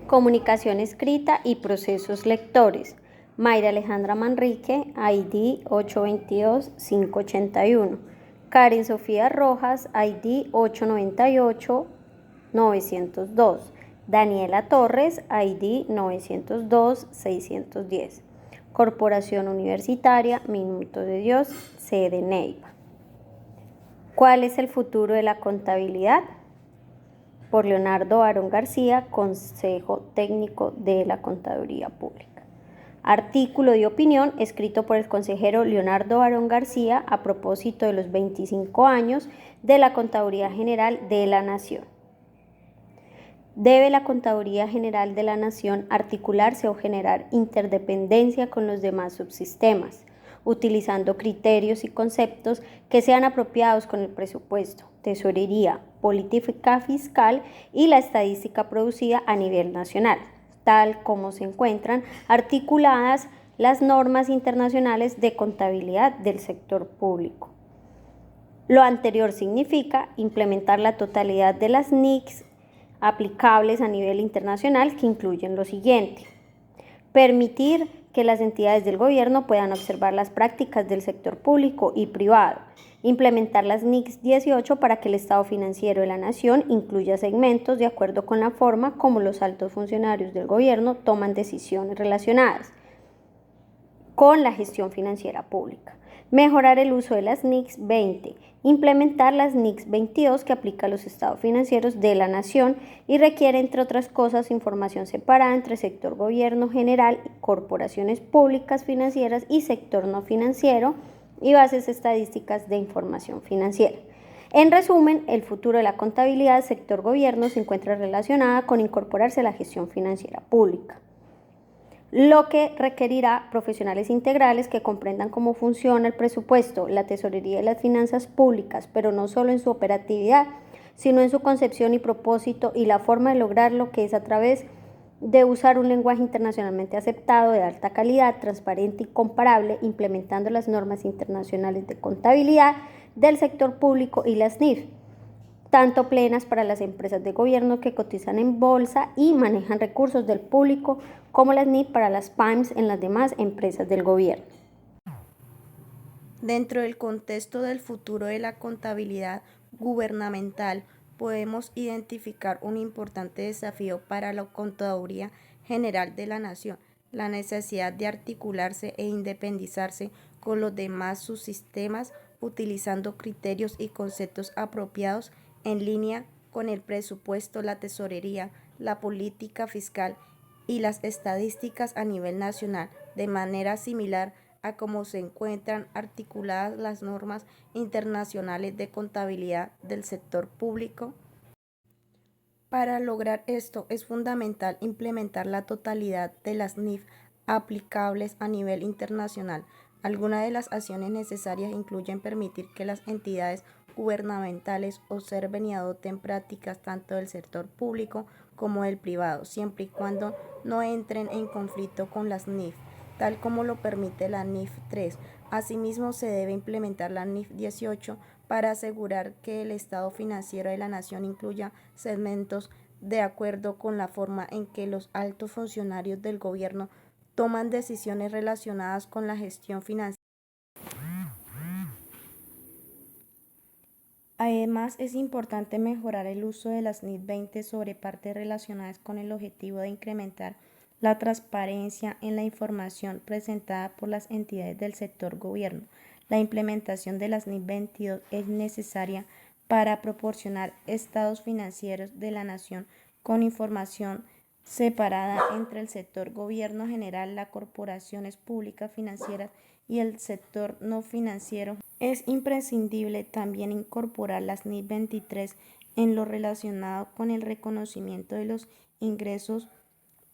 Comunicación escrita y procesos lectores. Mayra Alejandra Manrique, ID 822-581. Karen Sofía Rojas, ID 898-902. Daniela Torres, ID 902-610. Corporación Universitaria Minuto de Dios, sede Neiva. ¿Cuál es el futuro de la contabilidad? Por Leonardo Barón García, Consejo Técnico de la Contaduría Pública. Artículo de opinión escrito por el consejero Leonardo Barón García a propósito de los 25 años de la Contaduría General de la Nación. Debe la Contaduría General de la Nación articularse o generar interdependencia con los demás subsistemas, utilizando criterios y conceptos que sean apropiados con el presupuesto, tesorería, política fiscal y la estadística producida a nivel nacional, tal como se encuentran articuladas las normas internacionales de contabilidad del sector público. Lo anterior significa implementar la totalidad de las NICs aplicables a nivel internacional, que incluyen lo siguiente: permitir que las entidades del gobierno puedan observar las prácticas del sector público y privado, implementar las NICs 18 para que el estado financiero de la nación incluya segmentos de acuerdo con la forma como los altos funcionarios del gobierno toman decisiones relacionadas con la gestión financiera pública. Mejorar el uso de las NICs 20, implementar las NICs 22 que aplica a los estados financieros de la nación y requiere, entre otras cosas, información separada entre sector gobierno general, corporaciones públicas financieras y sector no financiero y bases estadísticas de información financiera. En resumen, el futuro de la contabilidad del sector gobierno se encuentra relacionada con incorporarse a la gestión financiera pública, lo que requerirá profesionales integrales que comprendan cómo funciona el presupuesto, la tesorería y las finanzas públicas, pero no solo en su operatividad, sino en su concepción y propósito y la forma de lograrlo, que es a través de usar un lenguaje internacionalmente aceptado, de alta calidad, transparente y comparable, implementando las normas internacionales de contabilidad del sector público y las NIF, tanto plenas para las empresas de gobierno que cotizan en bolsa y manejan recursos del público, como las NIF para las PYMEs en las demás empresas del gobierno. Dentro del contexto del futuro de la contabilidad gubernamental, podemos identificar un importante desafío para la Contaduría General de la Nación: la necesidad de articularse e independizarse con los demás subsistemas, utilizando criterios y conceptos apropiados en línea con el presupuesto, la tesorería, la política fiscal y las estadísticas a nivel nacional, de manera similar a cómo se encuentran articuladas las normas internacionales de contabilidad del sector público. Para lograr esto es fundamental implementar la totalidad de las NIF aplicables a nivel internacional. Algunas de las acciones necesarias incluyen permitir que las entidades gubernamentales observen y adopten prácticas tanto del sector público como del privado, siempre y cuando no entren en conflicto con las NIF, tal como lo permite la NIF 3. Asimismo, se debe implementar la NIF 18 para asegurar que el estado financiero de la nación incluya segmentos de acuerdo con la forma en que los altos funcionarios del gobierno toman decisiones relacionadas con la gestión financiera. Además, es importante mejorar el uso de las NIF 20 sobre partes relacionadas con el objetivo de incrementar la transparencia en la información presentada por las entidades del sector gobierno. La implementación de las NIF 22 es necesaria para proporcionar estados financieros de la nación con información separada entre el sector gobierno general, las corporaciones públicas financieras y el sector no financiero. Es imprescindible también incorporar las NIF 23 en lo relacionado con el reconocimiento de los ingresos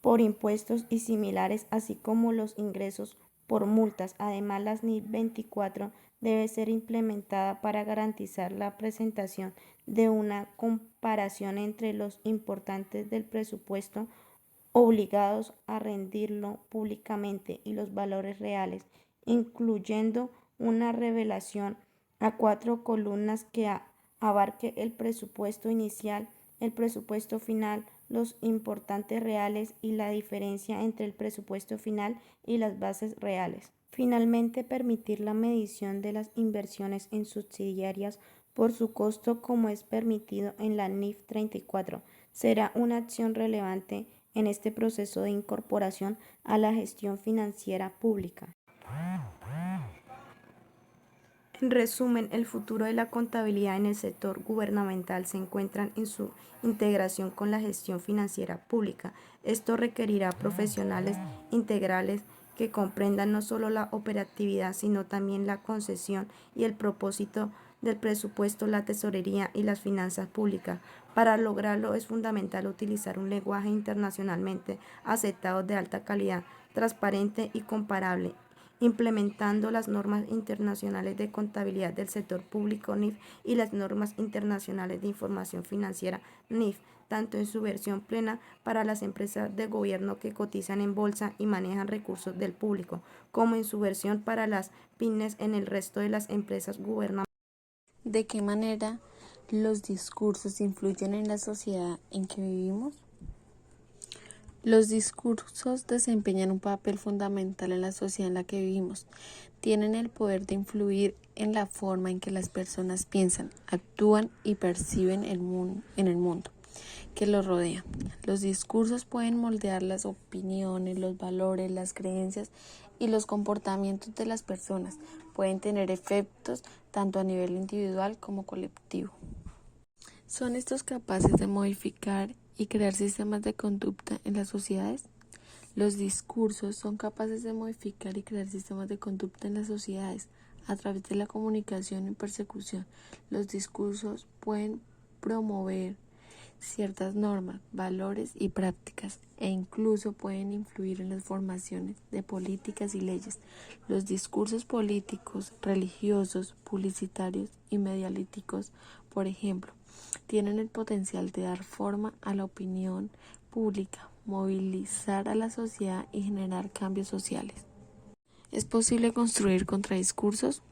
por impuestos y similares, así como los ingresos por multas. Además, la NIF 24 debe ser implementada para garantizar la presentación de una comparación entre los importantes del presupuesto obligados a rendirlo públicamente y los valores reales, incluyendo una revelación a 4 columnas que abarque el presupuesto inicial, el presupuesto final, los importantes reales y la diferencia entre el presupuesto final y las bases reales. Finalmente, permitir la medición de las inversiones en subsidiarias por su costo como es permitido en la NIF 34 será una acción relevante en este proceso de incorporación a la gestión financiera pública. En resumen, el futuro de la contabilidad en el sector gubernamental se encuentra en su integración con la gestión financiera pública. Esto requerirá profesionales integrales que comprendan no solo la operatividad, sino también la concesión y el propósito del presupuesto, la tesorería y las finanzas públicas. Para lograrlo es fundamental utilizar un lenguaje internacionalmente aceptado de alta calidad, transparente y comparable, implementando las normas internacionales de contabilidad del sector público NIF y las normas internacionales de información financiera NIF, tanto en su versión plena para las empresas de gobierno que cotizan en bolsa y manejan recursos del público, como en su versión para las pymes en el resto de las empresas gubernamentales. ¿De qué manera los discursos influyen en la sociedad en que vivimos? Los discursos desempeñan un papel fundamental en la sociedad en la que vivimos. Tienen el poder de influir en la forma en que las personas piensan, actúan y perciben en el mundo que los rodea. Los discursos pueden moldear las opiniones, los valores, las creencias y los comportamientos de las personas. Pueden tener efectos tanto a nivel individual como colectivo. ¿Son estos capaces de modificar y crear sistemas de conducta en las sociedades? Los discursos son capaces de modificar y crear sistemas de conducta en las sociedades a través de la comunicación y persecución. Los discursos pueden promover ciertas normas, valores y prácticas e incluso pueden influir en las formaciones de políticas y leyes. Los discursos políticos, religiosos, publicitarios y medialíticos, por ejemplo, tienen el potencial de dar forma a la opinión pública, movilizar a la sociedad y generar cambios sociales. ¿Es posible construir contradiscursos?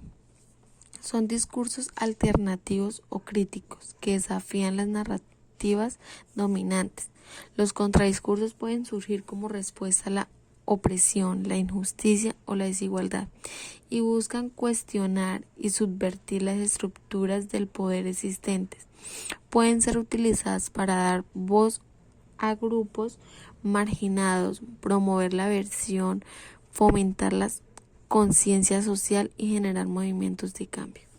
Son discursos alternativos o críticos que desafían las narrativas dominantes. Los contradiscursos pueden surgir como respuesta a la opresión, la injusticia o la desigualdad y buscan cuestionar y subvertir las estructuras del poder existentes. Pueden ser utilizadas para dar voz a grupos marginados, promover la aversión, fomentar la conciencia social y generar movimientos de cambio.